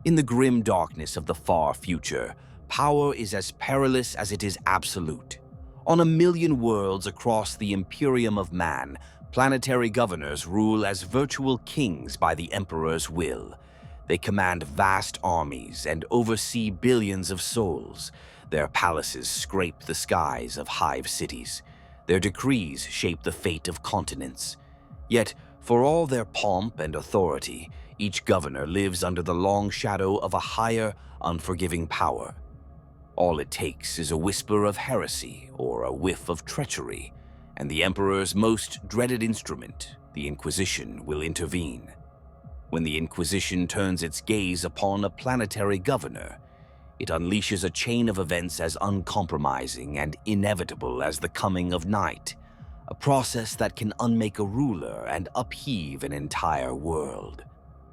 In the grim darkness of the far future, power is as perilous as it is absolute. On 1,000,000 worlds across the Imperium of Man, planetary governors rule as virtual kings by the Emperor's will. They command vast armies and oversee billions of souls. Their palaces scrape the skies of hive cities. Their decrees shape the fate of continents. Yet, for all their pomp and authority, each governor lives under the long shadow of a higher, unforgiving power. All it takes is a whisper of heresy or a whiff of treachery, and the Emperor's most dreaded instrument, the Inquisition, will intervene. When the Inquisition turns its gaze upon a planetary governor, it unleashes a chain of events as uncompromising and inevitable as the coming of night, a process that can unmake a ruler and upheave an entire world.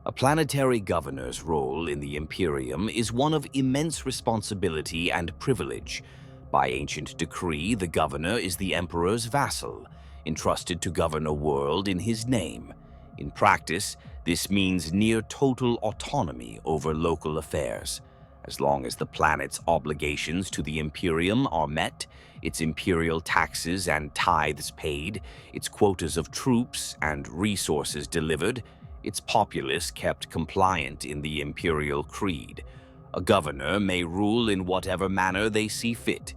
A planetary governor's role in the Imperium is one of immense responsibility and privilege. By ancient decree, the governor is the Emperor's vassal, entrusted to govern a world in his name. In practice, this means near total autonomy over local affairs. As long as the planet's obligations to the Imperium are met, its imperial taxes and tithes paid, its quotas of troops and resources delivered, its populace kept compliant in the imperial creed, a governor may rule in whatever manner they see fit.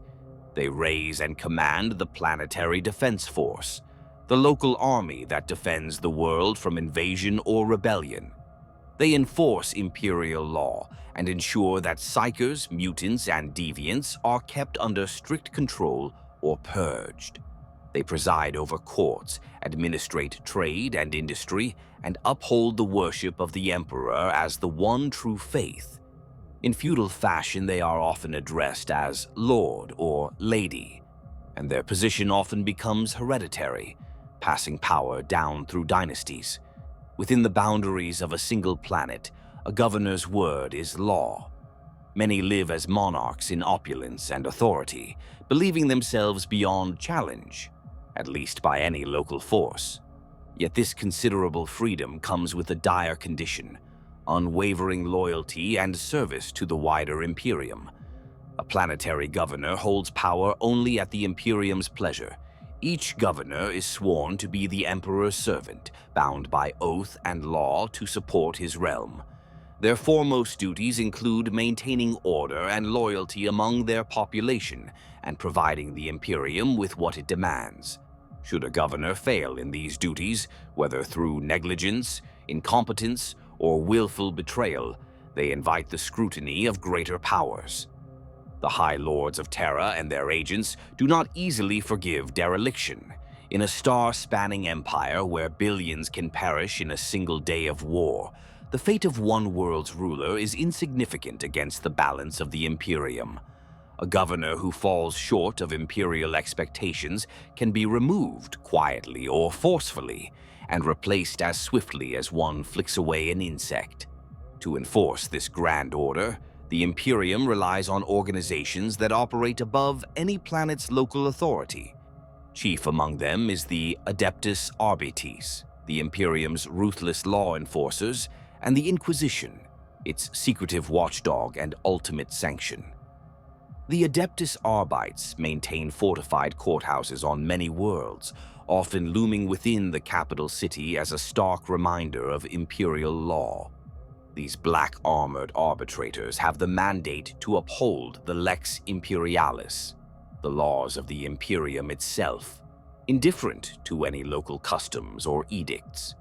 They raise and command the planetary defense force, the local army that defends the world from invasion or rebellion. They enforce imperial law and ensure that psychers, mutants, and deviants are kept under strict control or purged. They preside over courts, administrate trade and industry, and uphold the worship of the Emperor as the one true faith. In feudal fashion, they are often addressed as Lord or Lady, and their position often becomes hereditary, passing power down through dynasties. Within the boundaries of a single planet, a governor's word is law. Many live as monarchs in opulence and authority, believing themselves beyond challenge, at least by any local force. Yet this considerable freedom comes with a dire condition: unwavering loyalty and service to the wider Imperium. A planetary governor holds power only at the Imperium's pleasure. Each governor is sworn to be the Emperor's servant, bound by oath and law to support his realm. Their foremost duties include maintaining order and loyalty among their population and providing the Imperium with what it demands. Should a governor fail in these duties, whether through negligence, incompetence, or willful betrayal, they invite the scrutiny of greater powers. The High Lords of Terra and their agents do not easily forgive dereliction. In a star-spanning empire where billions can perish in a single day of war, the fate of one world's ruler is insignificant against the balance of the Imperium. A governor who falls short of imperial expectations can be removed quietly or forcefully, and replaced as swiftly as one flicks away an insect. To enforce this grand order, the Imperium relies on organizations that operate above any planet's local authority. Chief among them is the Adeptus Arbites, the Imperium's ruthless law enforcers, and the Inquisition, its secretive watchdog and ultimate sanction. The Adeptus Arbites maintain fortified courthouses on many worlds, often looming within the capital city as a stark reminder of imperial law. These black-armored arbitrators have the mandate to uphold the lex imperialis, the laws of the Imperium itself, indifferent to any local customs or edicts.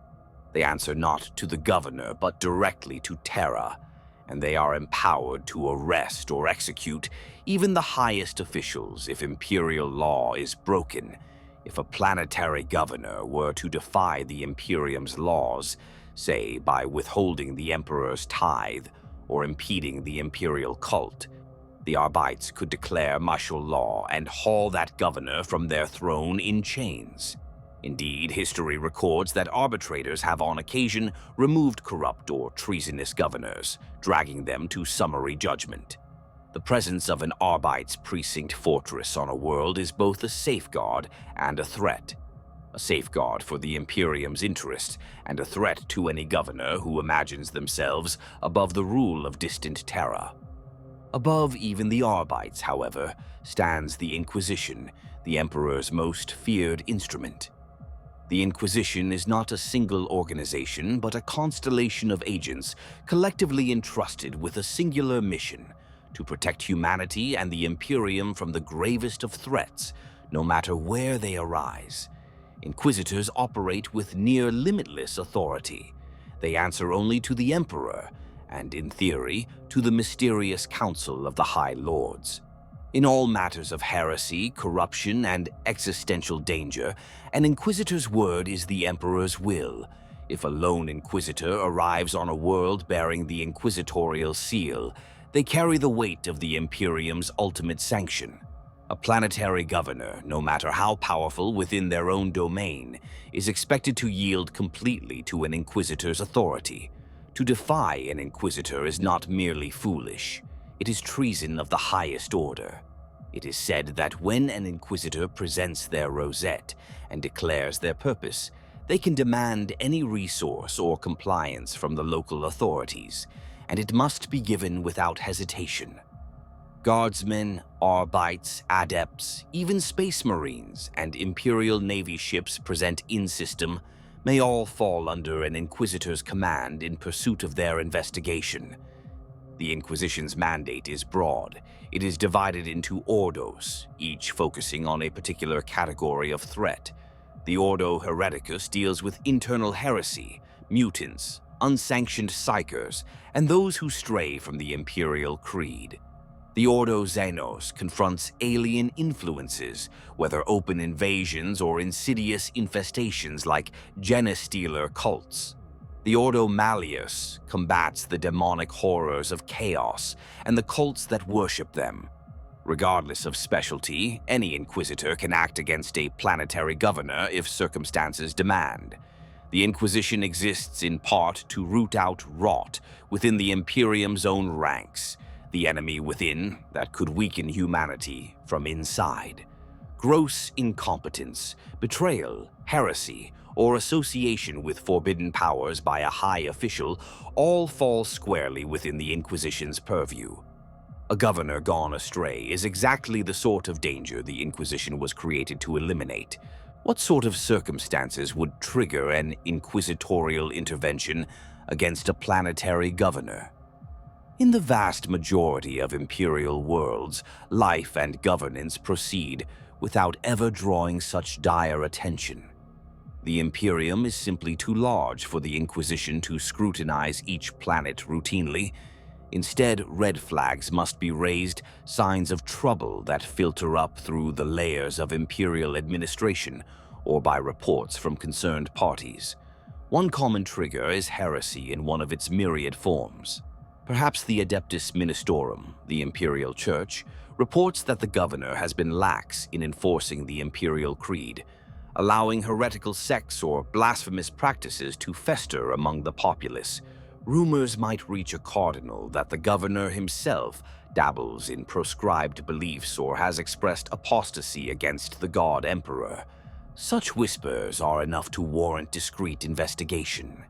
They answer not to the governor but directly to Terra, and they are empowered to arrest or execute even the highest officials if imperial law is broken. If a planetary governor were to defy the Imperium's laws, say by withholding the Emperor's tithe or impeding the imperial cult, the Arbites could declare martial law and haul that governor from their throne in chains. Indeed, history records that arbitrators have on occasion removed corrupt or treasonous governors, dragging them to summary judgment. The presence of an Arbite's precinct fortress on a world is both a safeguard and a threat. a safeguard for the Imperium's interest and a threat to any governor who imagines themselves above the rule of distant terror. Above even the Arbites, however, stands the Inquisition, the Emperor's most feared instrument. The Inquisition is not a single organization, but a constellation of agents collectively entrusted with a singular mission: to protect humanity and the Imperium from the gravest of threats, no matter where they arise. Inquisitors operate with near limitless authority. They answer only to the Emperor, and in theory, to the mysterious Council of the High Lords. In all matters of heresy, corruption, and existential danger, an Inquisitor's word is the Emperor's will. If a lone Inquisitor arrives on a world bearing the Inquisitorial seal, they carry the weight of the Imperium's ultimate sanction. A planetary governor, no matter how powerful within their own domain, is expected to yield completely to an Inquisitor's authority. To defy an Inquisitor is not merely foolish. It is treason of the highest order. It is said that when an Inquisitor presents their rosette and declares their purpose, they can demand any resource or compliance from the local authorities, and it must be given without hesitation. Guardsmen, Arbites, Adepts, even Space Marines and Imperial Navy ships present in system may all fall under an Inquisitor's command in pursuit of their investigation. The Inquisition's mandate is broad. It is divided into ordos, each focusing on a particular category of threat. The Ordo Hereticus deals with internal heresy, mutants, unsanctioned psychers, and those who stray from the Imperial Creed. The Ordo Xenos confronts alien influences, whether open invasions or insidious infestations like genestealer cults. The Ordo Malleus combats the demonic horrors of chaos and the cults that worship them. Regardless of specialty, any Inquisitor can act against a planetary governor if circumstances demand. The Inquisition exists in part to root out rot within the Imperium's own ranks, the enemy within that could weaken humanity from inside. Gross incompetence, betrayal, heresy, or association with forbidden powers by a high official all fall squarely within the Inquisition's purview. A governor gone astray is exactly the sort of danger the Inquisition was created to eliminate. What sort of circumstances would trigger an inquisitorial intervention against a planetary governor? In the vast majority of imperial worlds, life and governance proceed without ever drawing such dire attention. The Imperium is simply too large for the Inquisition to scrutinize each planet routinely. Instead, red flags must be raised, signs of trouble that filter up through the layers of imperial administration or by reports from concerned parties. One common trigger is heresy in one of its myriad forms. Perhaps the Adeptus Ministorum, the Imperial Church, reports that the governor has been lax in enforcing the Imperial Creed, allowing heretical sects or blasphemous practices to fester among the populace. Rumors might reach a cardinal that the governor himself dabbles in proscribed beliefs or has expressed apostasy against the God Emperor. Such whispers are enough to warrant discreet investigation.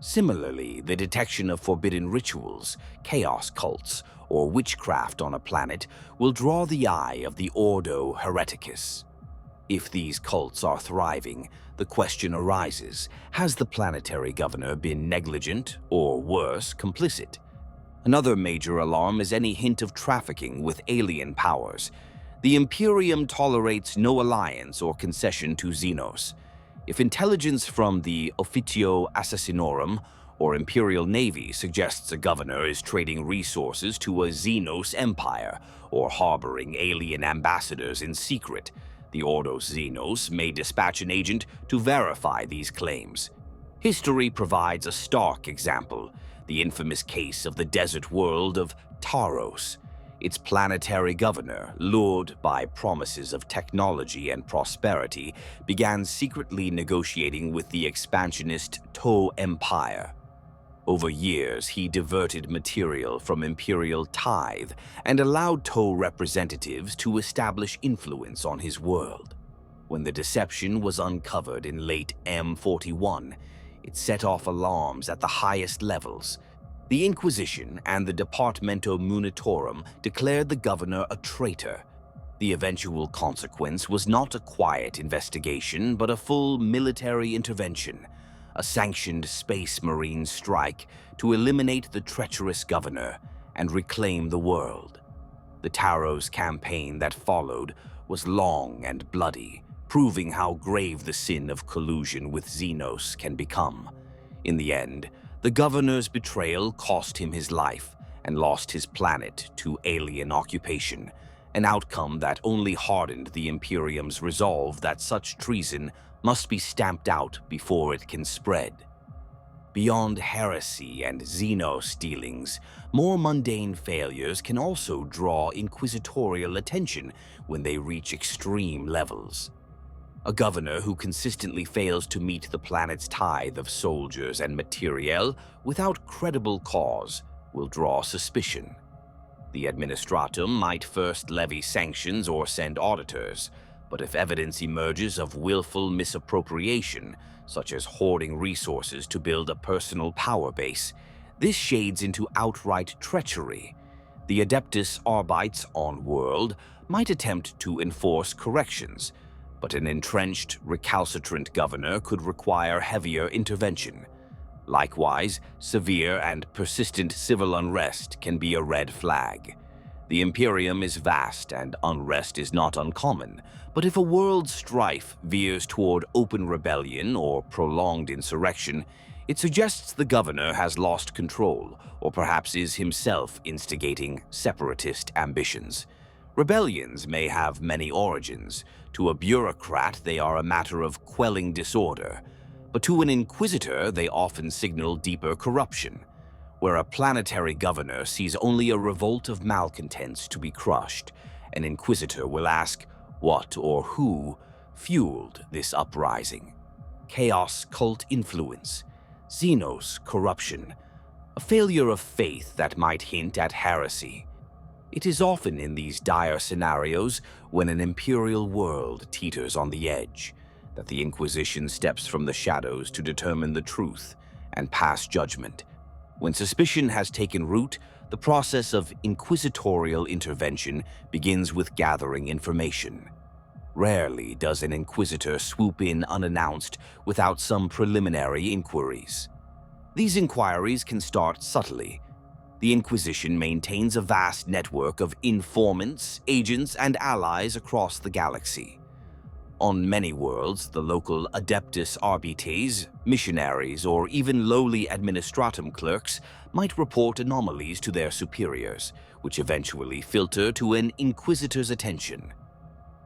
Similarly, the detection of forbidden rituals, chaos cults, or witchcraft on a planet will draw the eye of the Ordo Hereticus. If these cults are thriving, the question arises, has the planetary governor been negligent, or worse, complicit? Another major alarm is any hint of trafficking with alien powers. The Imperium tolerates no alliance or concession to xenos. If intelligence from the Officio Assassinorum or Imperial Navy suggests a governor is trading resources to a xenos empire or harboring alien ambassadors in secret, the Ordo Xenos may dispatch an agent to verify these claims. History provides a stark example, the infamous case of the desert world of Taros. Its planetary governor, lured by promises of technology and prosperity, began secretly negotiating with the expansionist Tau Empire. Over years, he diverted material from Imperial tithe and allowed Tau representatives to establish influence on his world. When the deception was uncovered in late M41, it set off alarms at the highest levels. The Inquisition and the Departamento Munitorum declared the governor a traitor. The eventual consequence was not a quiet investigation, but a full military intervention, a sanctioned Space Marine strike to eliminate the treacherous governor and reclaim the world. The Taros campaign that followed was long and bloody, proving how grave the sin of collusion with xenos can become. In the end, the governor's betrayal cost him his life and lost his planet to alien occupation, an outcome that only hardened the Imperium's resolve that such treason must be stamped out before it can spread. Beyond heresy and xenos dealings, more mundane failures can also draw inquisitorial attention when they reach extreme levels. A governor who consistently fails to meet the planet's tithe of soldiers and materiel without credible cause will draw suspicion. The administratum might first levy sanctions or send auditors, but if evidence emerges of willful misappropriation, such as hoarding resources to build a personal power base, this shades into outright treachery. The Adeptus Arbites on-world might attempt to enforce corrections, but an entrenched, recalcitrant governor could require heavier intervention. Likewise, severe and persistent civil unrest can be a red flag. The Imperium is vast and unrest is not uncommon, but if a world strife veers toward open rebellion or prolonged insurrection, it suggests the governor has lost control, or perhaps is himself instigating separatist ambitions. Rebellions may have many origins. To a bureaucrat, they are a matter of quelling disorder, but to an inquisitor, they often signal deeper corruption. Where a planetary governor sees only a revolt of malcontents to be crushed, an inquisitor will ask what or who fueled this uprising. Chaos cult influence, xenos corruption, a failure of faith that might hint at heresy. It is often in these dire scenarios, when an imperial world teeters on the edge, that the Inquisition steps from the shadows to determine the truth and pass judgment. When suspicion has taken root, the process of inquisitorial intervention begins with gathering information. Rarely does an inquisitor swoop in unannounced without some preliminary inquiries. These inquiries can start subtly. The Inquisition maintains a vast network of informants, agents, and allies across the galaxy. On many worlds, the local Adeptus Arbites, missionaries, or even lowly administratum clerks might report anomalies to their superiors, which eventually filter to an inquisitor's attention.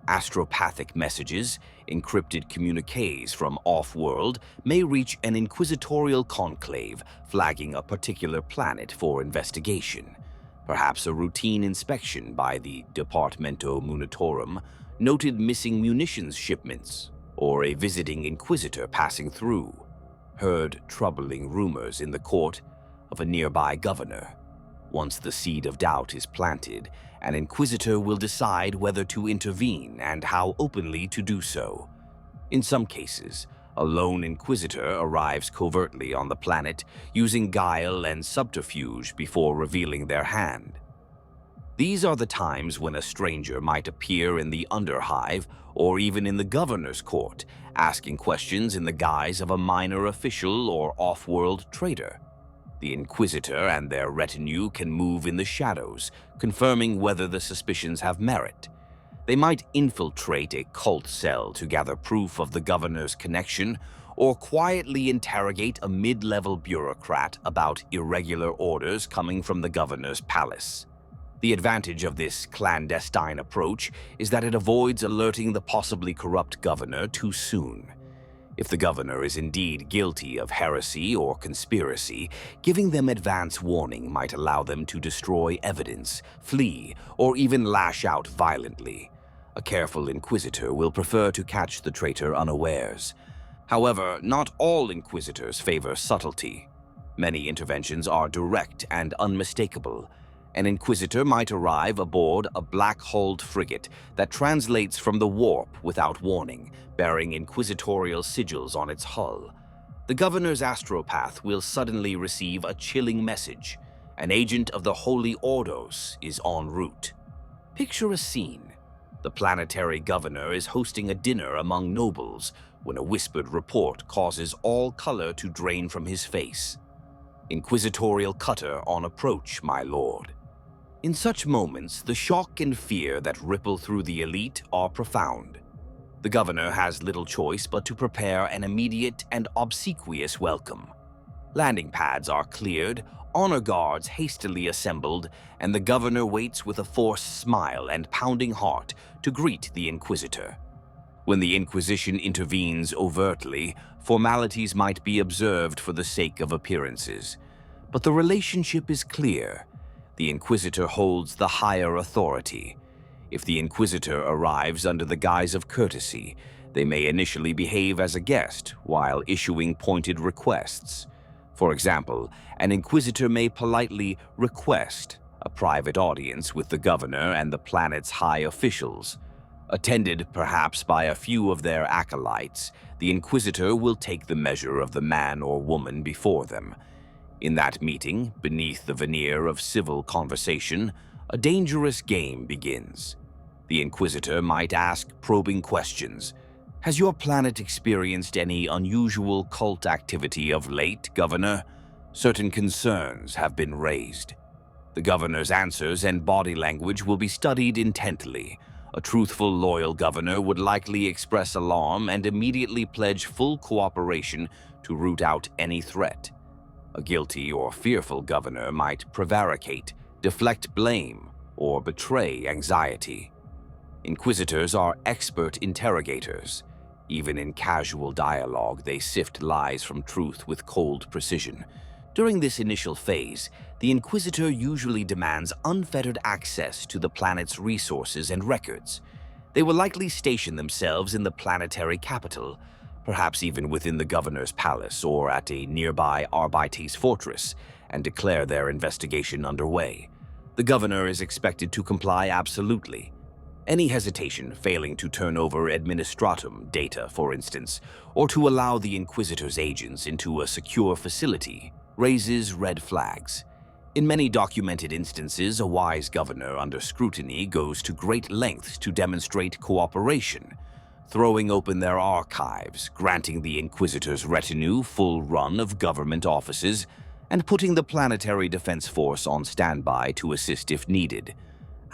Astropathic messages, encrypted communiques from off-world, may reach an inquisitorial conclave, flagging a particular planet for investigation. Perhaps a routine inspection by the Departamento Munitorum noted missing munitions shipments, or a visiting inquisitor passing through heard troubling rumors in the court of a nearby governor. Once the seed of doubt is planted, an inquisitor will decide whether to intervene and how openly to do so. In some cases, a lone inquisitor arrives covertly on the planet, using guile and subterfuge before revealing their hand. These are the times when a stranger might appear in the underhive or even in the governor's court, asking questions in the guise of a minor official or off-world traitor. The inquisitor and their retinue can move in the shadows, confirming whether the suspicions have merit. They might infiltrate a cult cell to gather proof of the governor's connection, or quietly interrogate a mid-level bureaucrat about irregular orders coming from the governor's palace. The advantage of this clandestine approach is that it avoids alerting the possibly corrupt governor too soon. If the governor is indeed guilty of heresy or conspiracy, giving them advance warning might allow them to destroy evidence, flee, or even lash out violently. A careful inquisitor will prefer to catch the traitor unawares. However, not all inquisitors favor subtlety. Many interventions are direct and unmistakable. An Inquisitor might arrive aboard a black-hulled frigate that translates from the warp without warning, bearing inquisitorial sigils on its hull. The Governor's astropath will suddenly receive a chilling message. An agent of the Holy Ordos is en route. Picture a scene. The Planetary Governor is hosting a dinner among nobles when a whispered report causes all color to drain from his face. Inquisitorial cutter on approach, my lord. In such moments, the shock and fear that ripple through the elite are profound. The Governor has little choice but to prepare an immediate and obsequious welcome. Landing pads are cleared, honor guards hastily assembled, and the Governor waits with a forced smile and pounding heart to greet the Inquisitor. When the Inquisition intervenes overtly, formalities might be observed for the sake of appearances. But the relationship is clear. The Inquisitor holds the higher authority. If the Inquisitor arrives under the guise of courtesy, they may initially behave as a guest while issuing pointed requests. For example, an Inquisitor may politely request a private audience with the Governor and the planet's high officials. Attended perhaps by a few of their acolytes, the Inquisitor will take the measure of the man or woman before them. In that meeting, beneath the veneer of civil conversation, a dangerous game begins. The Inquisitor might ask probing questions. Has your planet experienced any unusual cult activity of late, Governor? Certain concerns have been raised. The Governor's answers and body language will be studied intently. A truthful, loyal Governor would likely express alarm and immediately pledge full cooperation to root out any threat. A guilty or fearful Governor might prevaricate, deflect blame, or betray anxiety. Inquisitors are expert interrogators. Even in casual dialogue, they sift lies from truth with cold precision. During this initial phase, the Inquisitor usually demands unfettered access to the planet's resources and records. They will likely station themselves in the planetary capital, perhaps even within the Governor's palace or at a nearby Arbites fortress, and declare their investigation underway. The Governor is expected to comply absolutely. Any hesitation failing to turn over administratum data, for instance, or to allow the Inquisitor's agents into a secure facility, raises red flags. In many documented instances, a wise Governor under scrutiny goes to great lengths to demonstrate cooperation, throwing open their archives, granting the Inquisitor's retinue full run of government offices, and putting the Planetary Defense Force on standby to assist if needed.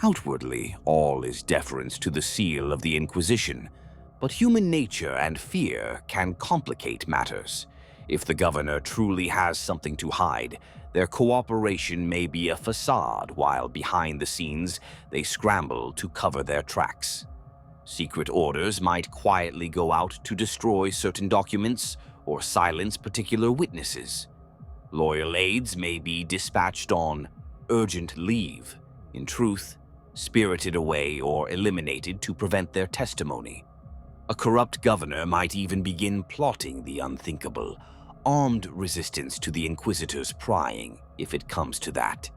Outwardly, all is deference to the seal of the Inquisition, but human nature and fear can complicate matters. If the Governor truly has something to hide, their cooperation may be a facade while behind the scenes they scramble to cover their tracks. Secret orders might quietly go out to destroy certain documents or silence particular witnesses. Loyal aides may be dispatched on urgent leave, in truth, spirited away or eliminated to prevent their testimony. A corrupt Governor might even begin plotting the unthinkable, armed resistance to the Inquisitor's prying, if it comes to that.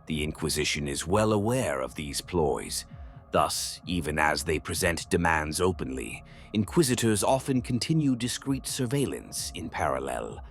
The Inquisition is well aware of these ploys. Thus, even as they present demands openly, Inquisitors often continue discreet surveillance in parallel.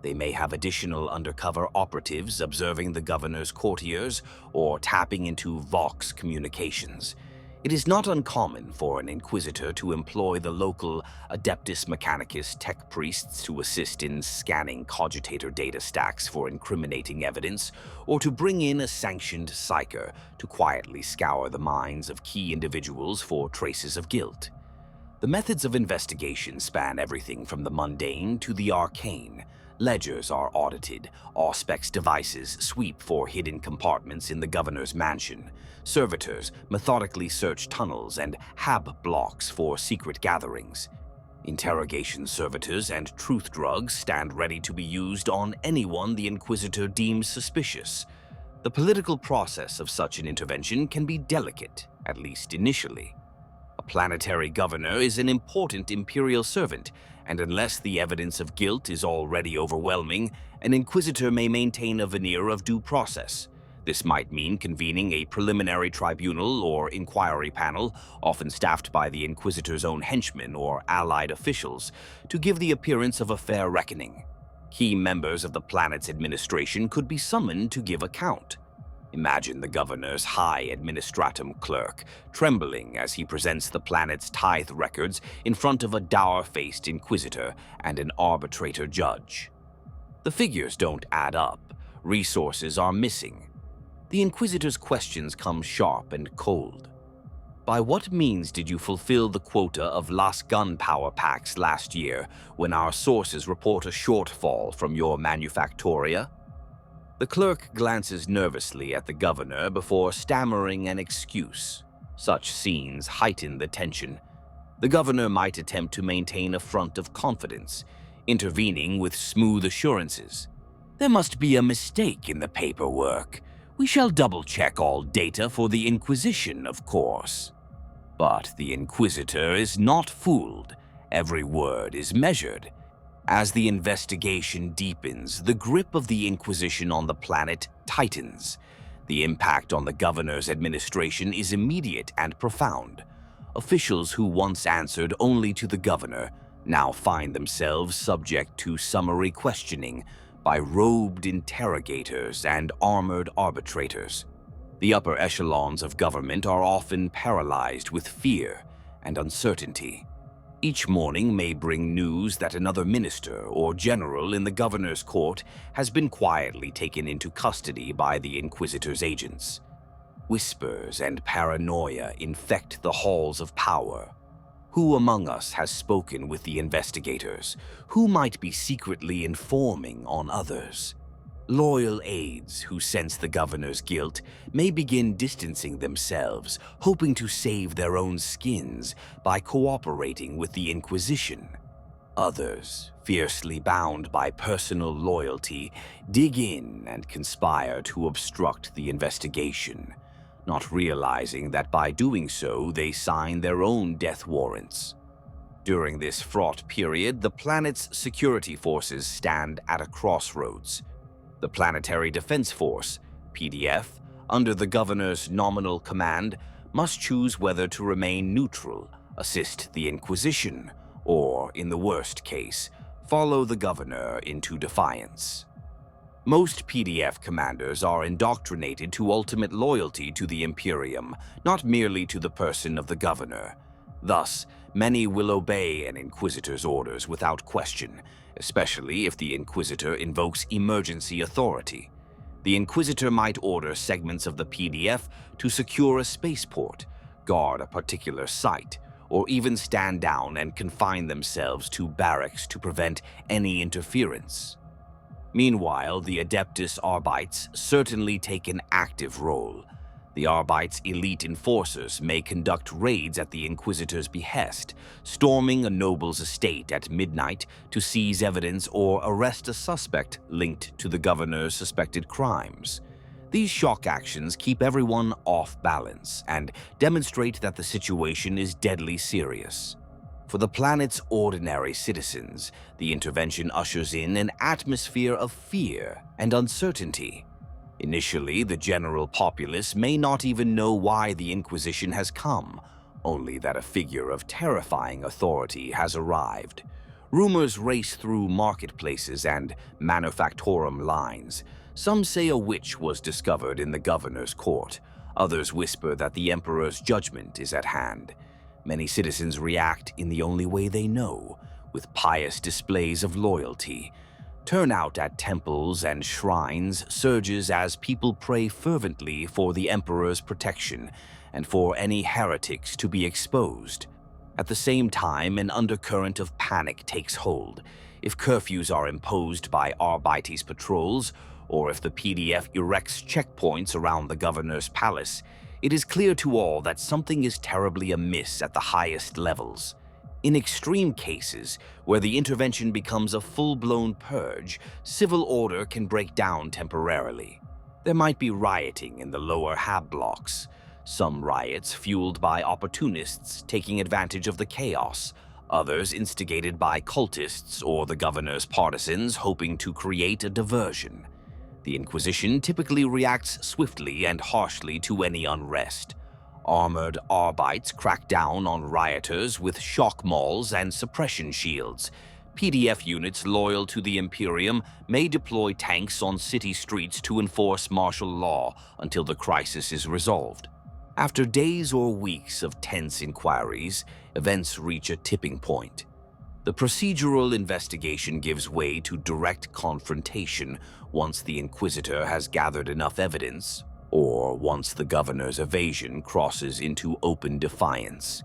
They may have additional undercover operatives observing the Governor's courtiers or tapping into Vox communications. It is not uncommon for an Inquisitor to employ the local Adeptus Mechanicus tech priests to assist in scanning cogitator data stacks for incriminating evidence, or to bring in a sanctioned psyker to quietly scour the minds of key individuals for traces of guilt. The methods of investigation span everything from the mundane to the arcane. Ledgers are audited, Auspex devices sweep for hidden compartments in the Governor's mansion, servitors methodically search tunnels and hab blocks for secret gatherings. Interrogation servitors and truth drugs stand ready to be used on anyone the Inquisitor deems suspicious. The political process of such an intervention can be delicate, at least initially. A planetary governor is an important imperial servant, and unless the evidence of guilt is already overwhelming, an Inquisitor may maintain a veneer of due process. This might mean convening a preliminary tribunal or inquiry panel, often staffed by the Inquisitor's own henchmen or allied officials, to give the appearance of a fair reckoning. Key members of the planet's administration could be summoned to give account. Imagine the governor's high administratum clerk trembling as he presents the planet's tithe records in front of a dour-faced inquisitor and an arbitrator judge. The figures don't add up. Resources are missing. The inquisitor's questions come sharp and cold. By what means did you fulfill the quota of Las gunpowder packs last year when our sources report a shortfall from your manufactoria? The clerk glances nervously at the governor before stammering an excuse. Such scenes heighten the tension. The governor might attempt to maintain a front of confidence, intervening with smooth assurances. There must be a mistake in the paperwork. We shall double-check all data for the Inquisition, of course. But the Inquisitor is not fooled. Every word is measured. As the investigation deepens, the grip of the Inquisition on the planet tightens. The impact on the governor's administration is immediate and profound. Officials who once answered only to the governor now find themselves subject to summary questioning by robed interrogators and armored arbitrators. The upper echelons of government are often paralyzed with fear and uncertainty. Each morning may bring news that another minister or general in the governor's court has been quietly taken into custody by the Inquisitor's agents. Whispers and paranoia infect the halls of power. Who among us has spoken with the investigators? Who might be secretly informing on others? Loyal aides who sense the governor's guilt may begin distancing themselves, hoping to save their own skins by cooperating with the Inquisition. Others, fiercely bound by personal loyalty, dig in and conspire to obstruct the investigation, not realizing that by doing so they sign their own death warrants. During this fraught period, the planet's security forces stand at a crossroads. The Planetary Defense Force, PDF, under the governor's nominal command, must choose whether to remain neutral, assist the Inquisition, or, in the worst case, follow the governor into defiance. Most PDF commanders are indoctrinated to ultimate loyalty to the Imperium, not merely to the person of the governor. Thus, many will obey an Inquisitor's orders without question, especially if the Inquisitor invokes emergency authority. The Inquisitor might order segments of the PDF to secure a spaceport, guard a particular site, or even stand down and confine themselves to barracks to prevent any interference. Meanwhile, the Adeptus Arbites certainly take an active role. The Arbites' elite enforcers may conduct raids at the Inquisitor's behest, storming a noble's estate at midnight to seize evidence or arrest a suspect linked to the governor's suspected crimes. These shock actions keep everyone off balance and demonstrate that the situation is deadly serious. For the planet's ordinary citizens, the intervention ushers in an atmosphere of fear and uncertainty. Initially, the general populace may not even know why the Inquisition has come, only that a figure of terrifying authority has arrived. Rumors race through marketplaces and manufactorum lines. Some say a witch was discovered in the governor's court. Others whisper that the emperor's judgment is at hand. Many citizens react in the only way they know, with pious displays of loyalty. Turnout at temples and shrines surges as people pray fervently for the emperor's protection and for any heretics to be exposed. At the same time, an undercurrent of panic takes hold. If curfews are imposed by Arbites patrols, or if the PDF erects checkpoints around the governor's palace, it is clear to all that something is terribly amiss at the highest levels. In extreme cases, where the intervention becomes a full-blown purge, civil order can break down temporarily. There might be rioting in the lower hab blocks. Some riots fueled by opportunists taking advantage of the chaos, others instigated by cultists or the governor's partisans hoping to create a diversion. The Inquisition typically reacts swiftly and harshly to any unrest. Armored Arbites crack down on rioters with shock mauls and suppression shields. PDF units loyal to the Imperium may deploy tanks on city streets to enforce martial law until the crisis is resolved. After days or weeks of tense inquiries, events reach a tipping point. The procedural investigation gives way to direct confrontation once the Inquisitor has gathered enough evidence, or once the governor's evasion crosses into open defiance.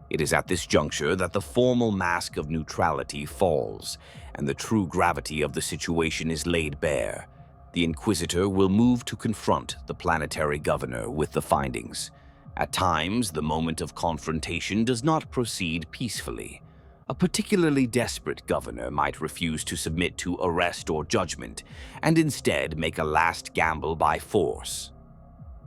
It is at this juncture that the formal mask of neutrality falls, and the true gravity of the situation is laid bare. The Inquisitor will move to confront the Planetary Governor with the findings. At times, the moment of confrontation does not proceed peacefully. A particularly desperate governor might refuse to submit to arrest or judgment, and instead make a last gamble by force.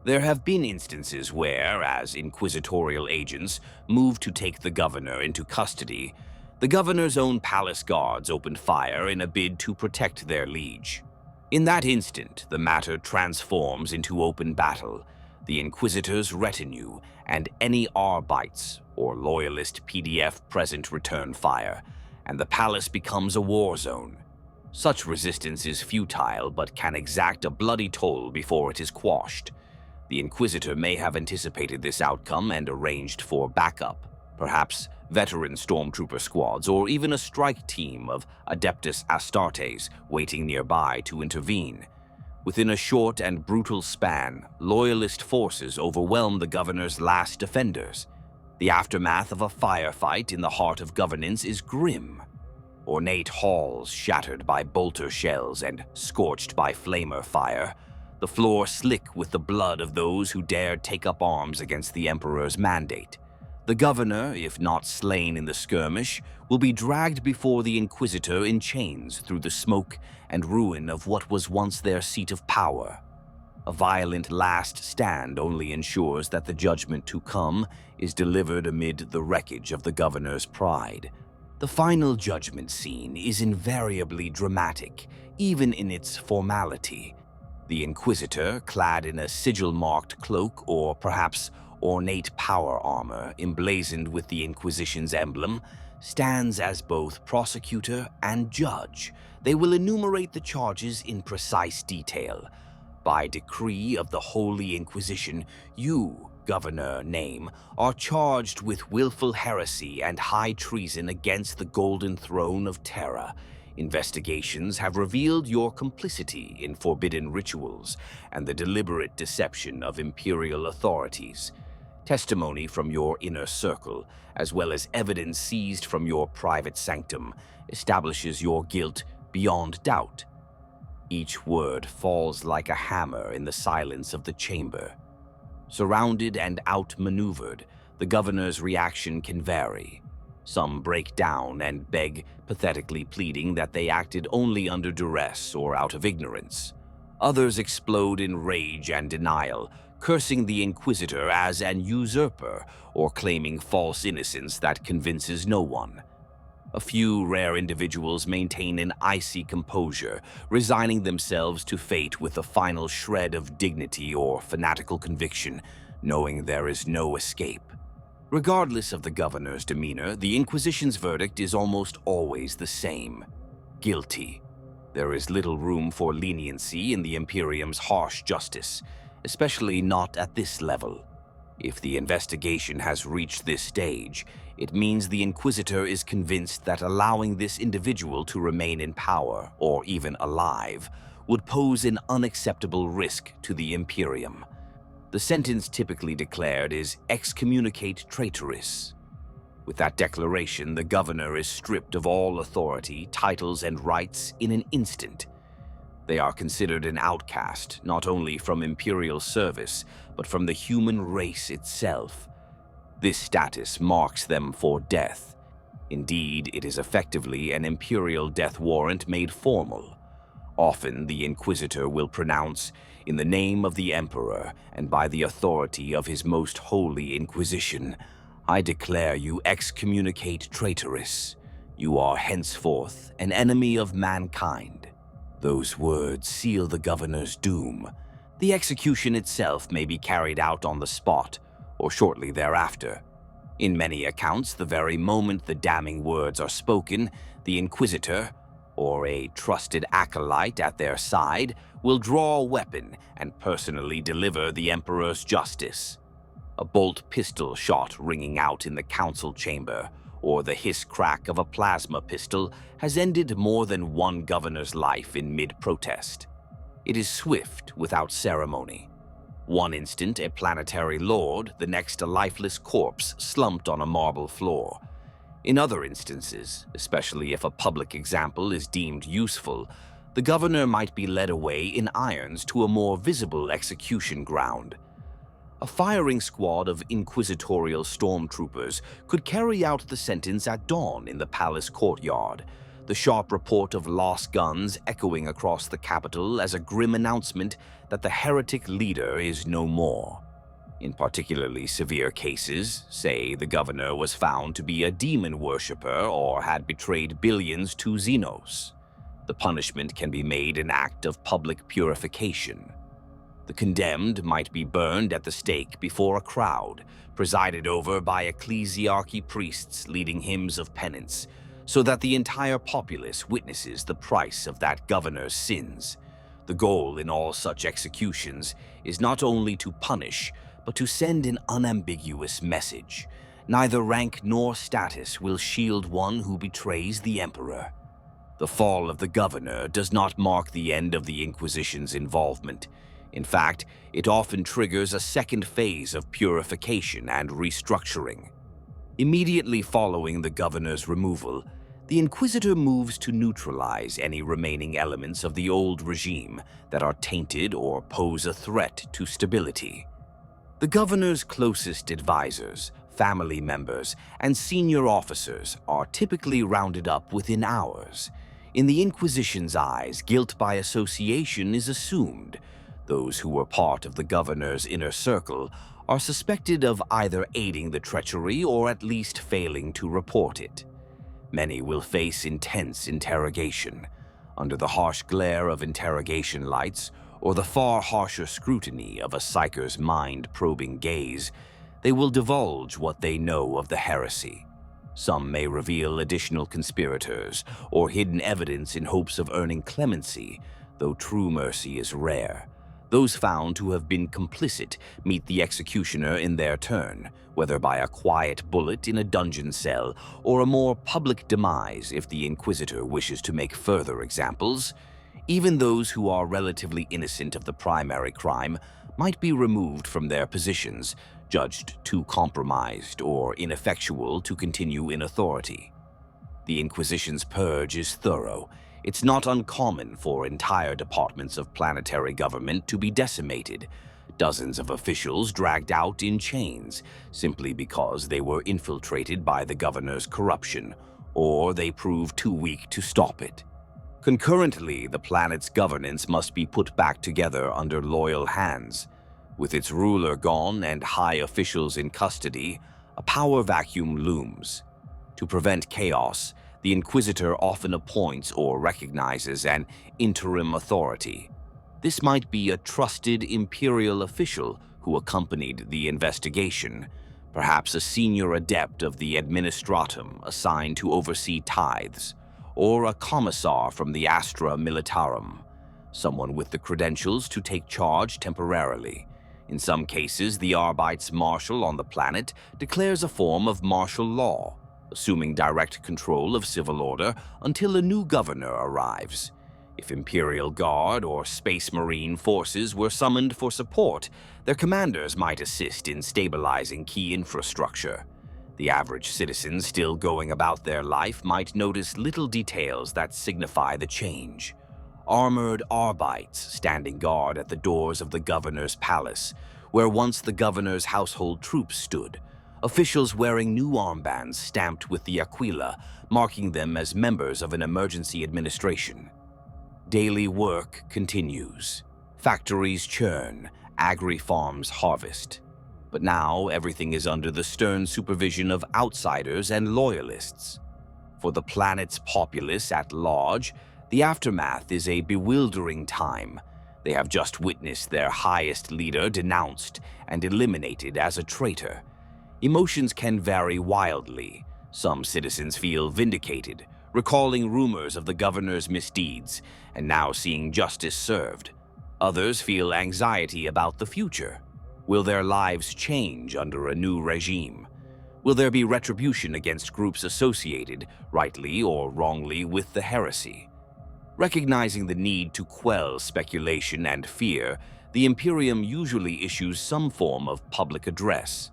There have been instances where, as inquisitorial agents moved to take the governor into custody, the governor's own palace guards opened fire in a bid to protect their liege. In that instant, the matter transforms into open battle. The Inquisitor's retinue and any Arbites or loyalist PDF present return fire, and the palace becomes a war zone. Such resistance is futile but can exact a bloody toll before it is quashed. The Inquisitor may have anticipated this outcome and arranged for backup, perhaps veteran stormtrooper squads or even a strike team of Adeptus Astartes waiting nearby to intervene. Within a short and brutal span, loyalist forces overwhelm the governor's last defenders. The aftermath of a firefight in the heart of governance is grim. Ornate halls shattered by bolter shells and scorched by flamer fire, the floor slick with the blood of those who dared take up arms against the Emperor's mandate. The governor, if not slain in the skirmish, will be dragged before the Inquisitor in chains through the smoke and ruin of what was once their seat of power. A violent last stand only ensures that the judgment to come is delivered amid the wreckage of the governor's pride. The final judgment scene is invariably dramatic, even in its formality. The Inquisitor, clad in a sigil-marked cloak or perhaps ornate power armor emblazoned with the Inquisition's emblem, stands as both prosecutor and judge. They will enumerate the charges in precise detail. By decree of the Holy Inquisition, you, Governor Name, are charged with willful heresy and high treason against the Golden Throne of Terra. Investigations have revealed your complicity in forbidden rituals and the deliberate deception of imperial authorities. Testimony from your inner circle, as well as evidence seized from your private sanctum, establishes your guilt beyond doubt. Each word falls like a hammer in the silence of the chamber. Surrounded and outmaneuvered, the governor's reaction can vary. Some break down and beg, pathetically pleading that they acted only under duress or out of ignorance. Others explode in rage and denial, cursing the Inquisitor as an usurper or claiming false innocence that convinces no one. A few rare individuals maintain an icy composure, resigning themselves to fate with a final shred of dignity or fanatical conviction, knowing there is no escape. Regardless of the governor's demeanor, the Inquisition's verdict is almost always the same: guilty. There is little room for leniency in the Imperium's harsh justice, especially not at this level. If the investigation has reached this stage, it means the Inquisitor is convinced that allowing this individual to remain in power, or even alive, would pose an unacceptable risk to the Imperium. The sentence typically declared is excommunicate traitoris. With that declaration, the governor is stripped of all authority, titles, and rights in an instant. They are considered an outcast, not only from imperial service, but from the human race itself. This status marks them for death. Indeed, it is effectively an imperial death warrant made formal. Often, the Inquisitor will pronounce, "In the name of the Emperor, and by the authority of his most holy Inquisition, I declare you excommunicate traitoris. You are henceforth an enemy of mankind." Those words seal the governor's doom. The execution itself may be carried out on the spot or shortly thereafter. In many accounts, the very moment the damning words are spoken, the inquisitor, or a trusted acolyte at their side, will draw a weapon and personally deliver the emperor's justice. A bolt pistol shot ringing out in the council chamber, or the hiss-crack of a plasma pistol, has ended more than one governor's life in mid-protest. It is swift, without ceremony. One instant a planetary lord, the next a lifeless corpse slumped on a marble floor. In other instances, especially if a public example is deemed useful, the governor might be led away in irons to a more visible execution ground. A firing squad of inquisitorial stormtroopers could carry out the sentence at dawn in the palace courtyard, the sharp report of lost guns echoing across the capital as a grim announcement that the heretic leader is no more. In particularly severe cases, say the governor was found to be a demon worshipper or had betrayed billions to xenos, the punishment can be made an act of public purification. The condemned might be burned at the stake before a crowd, presided over by ecclesiarchy priests leading hymns of penance, so that the entire populace witnesses the price of that governor's sins. The goal in all such executions is not only to punish, but to send an unambiguous message. Neither rank nor status will shield one who betrays the emperor. The fall of the governor does not mark the end of the Inquisition's involvement. In fact, it often triggers a second phase of purification and restructuring. Immediately following the governor's removal, the Inquisitor moves to neutralize any remaining elements of the old regime that are tainted or pose a threat to stability. The governor's closest advisors, family members, and senior officers are typically rounded up within hours. In the Inquisition's eyes, guilt by association is assumed. Those who were part of the governor's inner circle are suspected of either aiding the treachery or at least failing to report it. Many will face intense interrogation. Under the harsh glare of interrogation lights, or the far harsher scrutiny of a psyker's mind-probing gaze, they will divulge what they know of the heresy. Some may reveal additional conspirators or hidden evidence in hopes of earning clemency, though true mercy is rare. Those found to have been complicit meet the executioner in their turn, whether by a quiet bullet in a dungeon cell or a more public demise if the Inquisitor wishes to make further examples. Even those who are relatively innocent of the primary crime might be removed from their positions, judged too compromised or ineffectual to continue in authority. The Inquisition's purge is thorough. It's not uncommon for entire departments of planetary government to be decimated, dozens of officials dragged out in chains simply because they were infiltrated by the governor's corruption, or they proved too weak to stop it. Concurrently, the planet's governance must be put back together under loyal hands. With its ruler gone and high officials in custody, a power vacuum looms. To prevent chaos, the Inquisitor often appoints or recognizes an interim authority. This might be a trusted imperial official who accompanied the investigation, perhaps a senior adept of the administratum assigned to oversee tithes, or a commissar from the Astra Militarum, someone with the credentials to take charge temporarily. In some cases, the Arbites Marshal on the planet declares a form of martial law, assuming direct control of civil order until a new governor arrives. If Imperial Guard or Space Marine forces were summoned for support, their commanders might assist in stabilizing key infrastructure. The average citizen still going about their life might notice little details that signify the change. Armored Arbites standing guard at the doors of the governor's palace, where once the governor's household troops stood. Officials wearing new armbands stamped with the Aquila, marking them as members of an emergency administration. Daily work continues. Factories churn, agri-farms harvest. But now everything is under the stern supervision of outsiders and loyalists. For the planet's populace at large, The aftermath is a bewildering time. They have just witnessed their highest leader denounced and eliminated as a traitor. Emotions can vary wildly. Some citizens feel vindicated, recalling rumors of the governor's misdeeds and now seeing justice served. Others feel anxiety about the future. Will their lives change under a new regime? Will there be retribution against groups associated, rightly or wrongly, with the heresy? Recognizing the need to quell speculation and fear, the Imperium usually issues some form of public address.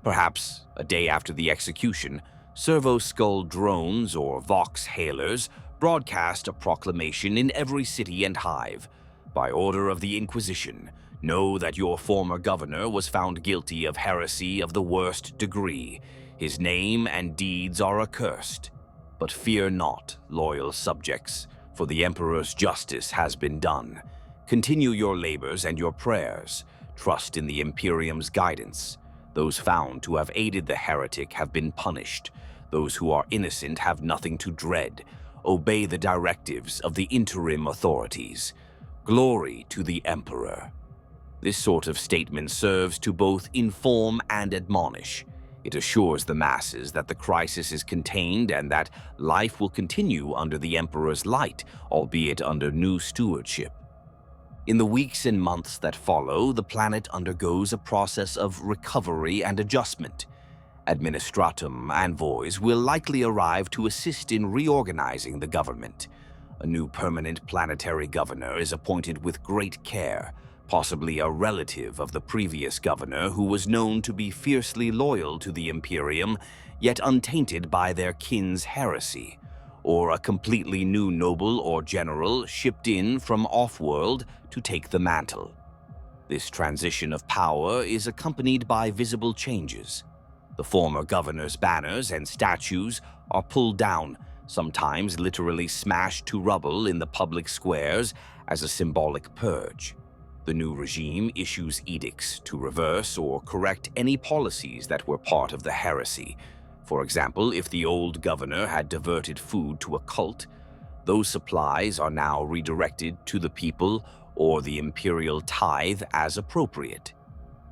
Perhaps a day after the execution, servo-skull drones or vox-hailers broadcast a proclamation in every city and hive. By order of the Inquisition, know that your former governor was found guilty of heresy of the worst degree. His name and deeds are accursed. But fear not, loyal subjects, for the Emperor's justice has been done. Continue your labors and your prayers. Trust in the Imperium's guidance. Those found to have aided the heretic have been punished. Those who are innocent have nothing to dread. Obey the directives of the interim authorities. Glory to the Emperor. This sort of statement serves to both inform and admonish. It assures the masses that the crisis is contained and that life will continue under the Emperor's light, albeit under new stewardship. In the weeks and months that follow, the planet undergoes a process of recovery and adjustment. Administratum envoys will likely arrive to assist in reorganizing the government. A new permanent planetary governor is appointed with great care, possibly a relative of the previous governor who was known to be fiercely loyal to the Imperium, yet untainted by their kin's heresy, or a completely new noble or general shipped in from off-world to take the mantle. This transition of power is accompanied by visible changes. The former governor's banners and statues are pulled down, sometimes literally smashed to rubble in the public squares as a symbolic purge. The new regime issues edicts to reverse or correct any policies that were part of the heresy. For example, if the old governor had diverted food to a cult, those supplies are now redirected to the people or the imperial tithe as appropriate.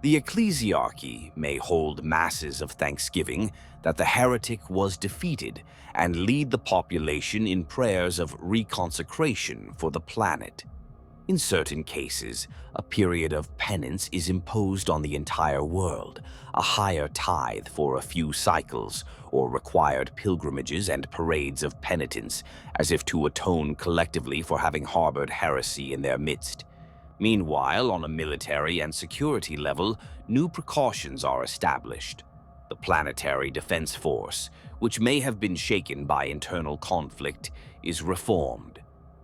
The ecclesiarchy may hold masses of thanksgiving that the heretic was defeated and lead the population in prayers of reconsecration for the planet. In certain cases, a period of penance is imposed on the entire world, a higher tithe for a few cycles, or required pilgrimages and parades of penitence, as if to atone collectively for having harbored heresy in their midst. Meanwhile, on a military and security level, new precautions are established. The Planetary Defense Force, which may have been shaken by internal conflict, is reformed.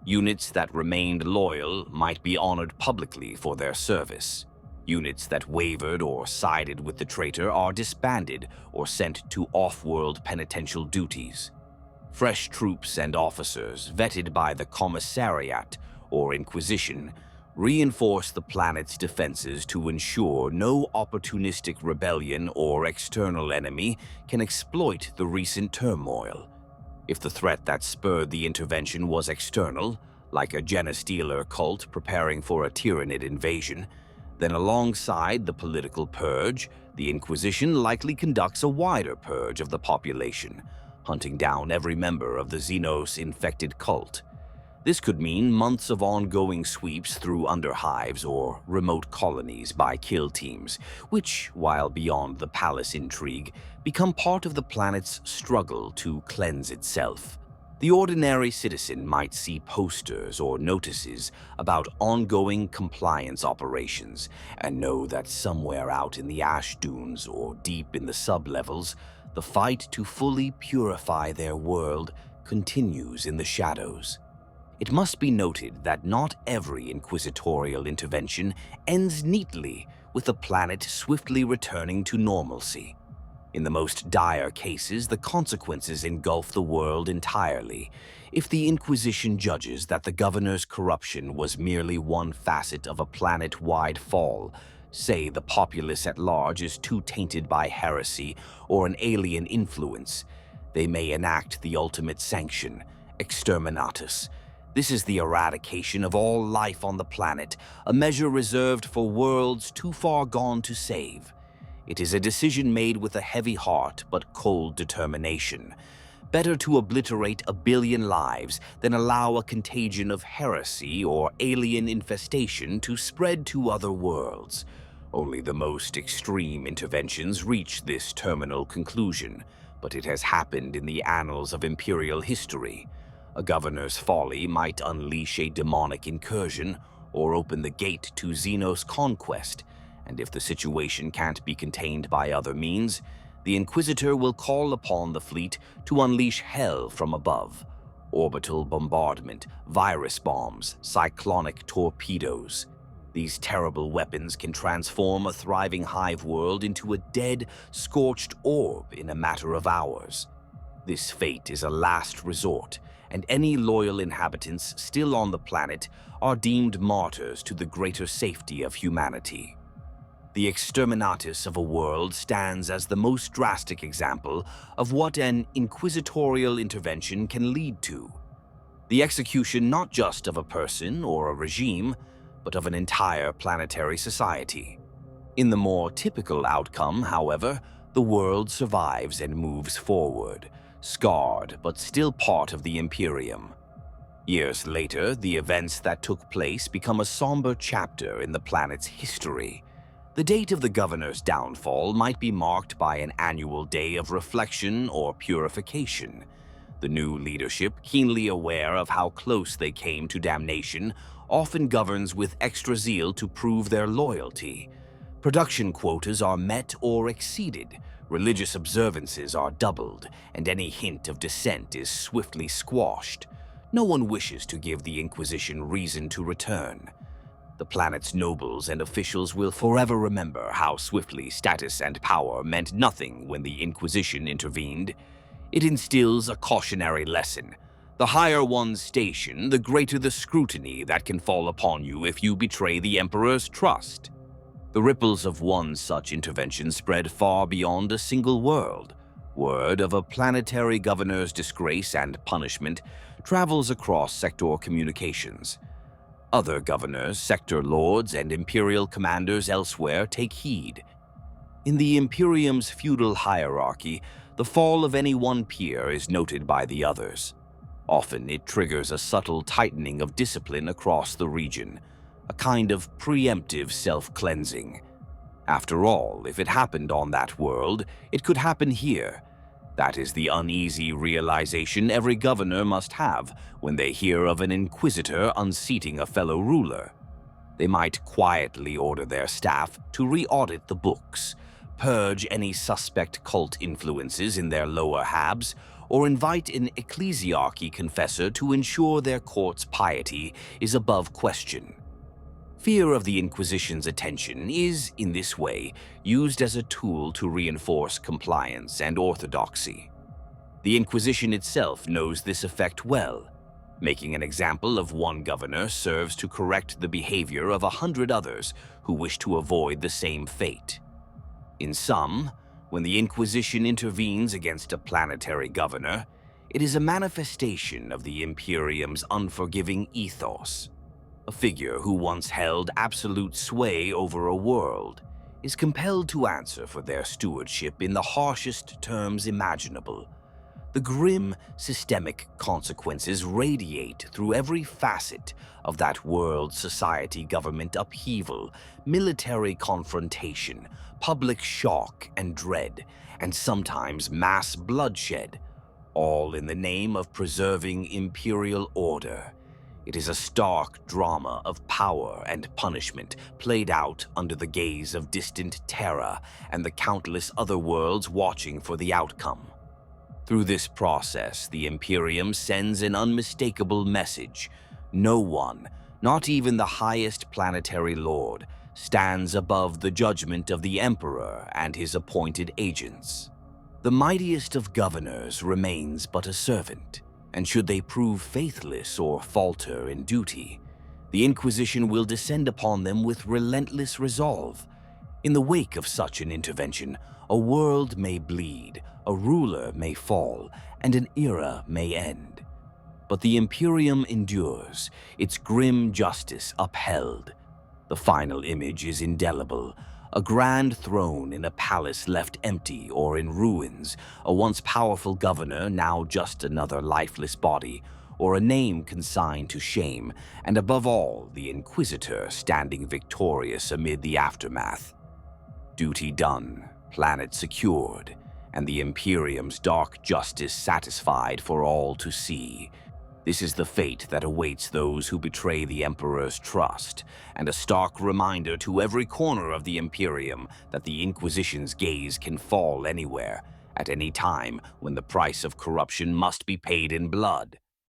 Units that remained loyal might be honored publicly for their service. Units that wavered or sided with the traitor are disbanded or sent to off-world penitential duties. Fresh troops and officers, vetted by the Commissariat or Inquisition, reinforce the planet's defenses to ensure no opportunistic rebellion or external enemy can exploit the recent turmoil. If the threat that spurred the intervention was external, like a genestealer cult preparing for a Tyrannid invasion, then alongside the political purge, the Inquisition likely conducts a wider purge of the population, hunting down every member of the xenos-infected cult. This could mean months of ongoing sweeps through underhives or remote colonies by kill teams, which, while beyond the palace intrigue, become part of the planet's struggle to cleanse itself. The ordinary citizen might see posters or notices about ongoing compliance operations and know that somewhere out in the ash dunes or deep in the sublevels, the fight to fully purify their world continues in the shadows. It must be noted that not every inquisitorial intervention ends neatly with the planet swiftly returning to normalcy. In the most dire cases, the consequences engulf the world entirely. If the Inquisition judges that the governor's corruption was merely one facet of a planet-wide fall, say the populace at large is too tainted by heresy or an alien influence, they may enact the ultimate sanction, exterminatus. This is the eradication of all life on the planet, a measure reserved for worlds too far gone to save. It is a decision made with a heavy heart but cold determination. Better to obliterate 1 billion lives than allow a contagion of heresy or alien infestation to spread to other worlds. Only the most extreme interventions reach this terminal conclusion, but it has happened in the annals of Imperial history. A governor's folly might unleash a demonic incursion or open the gate to xenos conquest, and if the situation can't be contained by other means, the Inquisitor will call upon the fleet to unleash hell from above. Orbital bombardment, virus bombs, cyclonic torpedoes. These terrible weapons can transform a thriving hive world into a dead, scorched orb in a matter of hours. This fate is a last resort, and any loyal inhabitants still on the planet are deemed martyrs to the greater safety of humanity. The exterminatus of a world stands as the most drastic example of what an inquisitorial intervention can lead to. The execution not just of a person or a regime, but of an entire planetary society. In the more typical outcome, however, the world survives and moves forward, scarred but still part of the Imperium. Years later, the events that took place become a somber chapter in the planet's history. The date of the governor's downfall might be marked by an annual day of reflection or purification. The new leadership, keenly aware of how close they came to damnation, often governs with extra zeal to prove their loyalty. Production quotas are met or exceeded, religious observances are doubled, and any hint of dissent is swiftly squashed. No one wishes to give the Inquisition reason to return. The planet's nobles and officials will forever remember how swiftly status and power meant nothing when the Inquisition intervened. It instills a cautionary lesson. The higher one's station, the greater the scrutiny that can fall upon you if you betray the Emperor's trust. The ripples of one such intervention spread far beyond a single world. Word of a planetary governor's disgrace and punishment travels across sector communications. Other governors, sector lords, and imperial commanders elsewhere take heed. In the Imperium's feudal hierarchy, the fall of any one peer is noted by the others. Often it triggers a subtle tightening of discipline across the region, a kind of preemptive self-cleansing. After all, if it happened on that world, it could happen here. That is the uneasy realization every governor must have when they hear of an inquisitor unseating a fellow ruler. They might quietly order their staff to re-audit the books, purge any suspect cult influences in their lower habs, or invite an ecclesiarchy confessor to ensure their court's piety is above question. Fear of the Inquisition's attention is, in this way, used as a tool to reinforce compliance and orthodoxy. The Inquisition itself knows this effect well. Making an example of one governor serves to correct the behavior of 100 others who wish to avoid the same fate. In sum, when the Inquisition intervenes against a planetary governor, it is a manifestation of the Imperium's unforgiving ethos. A figure who once held absolute sway over a world is compelled to answer for their stewardship in the harshest terms imaginable. The grim, systemic consequences radiate through every facet of that world society government upheaval, military confrontation, public shock and dread, and sometimes mass bloodshed, all in the name of preserving imperial order. It is a stark drama of power and punishment played out under the gaze of distant terror and the countless other worlds watching for the outcome. Through this process, the Imperium sends an unmistakable message. No one, not even the highest planetary lord, stands above the judgment of the Emperor and his appointed agents. The mightiest of governors remains but a servant, and should they prove faithless or falter in duty, the Inquisition will descend upon them with relentless resolve. In the wake of such an intervention, a world may bleed, a ruler may fall, and an era may end. But the Imperium endures, its grim justice upheld. The final image is indelible, a grand throne in a palace left empty or in ruins, a once powerful governor now just another lifeless body, or a name consigned to shame, and above all, the Inquisitor standing victorious amid the aftermath. Duty done, planet secured, and the Imperium's dark justice satisfied for all to see. This is the fate that awaits those who betray the Emperor's trust, and a stark reminder to every corner of the Imperium that the Inquisition's gaze can fall anywhere, at any time when the price of corruption must be paid in blood.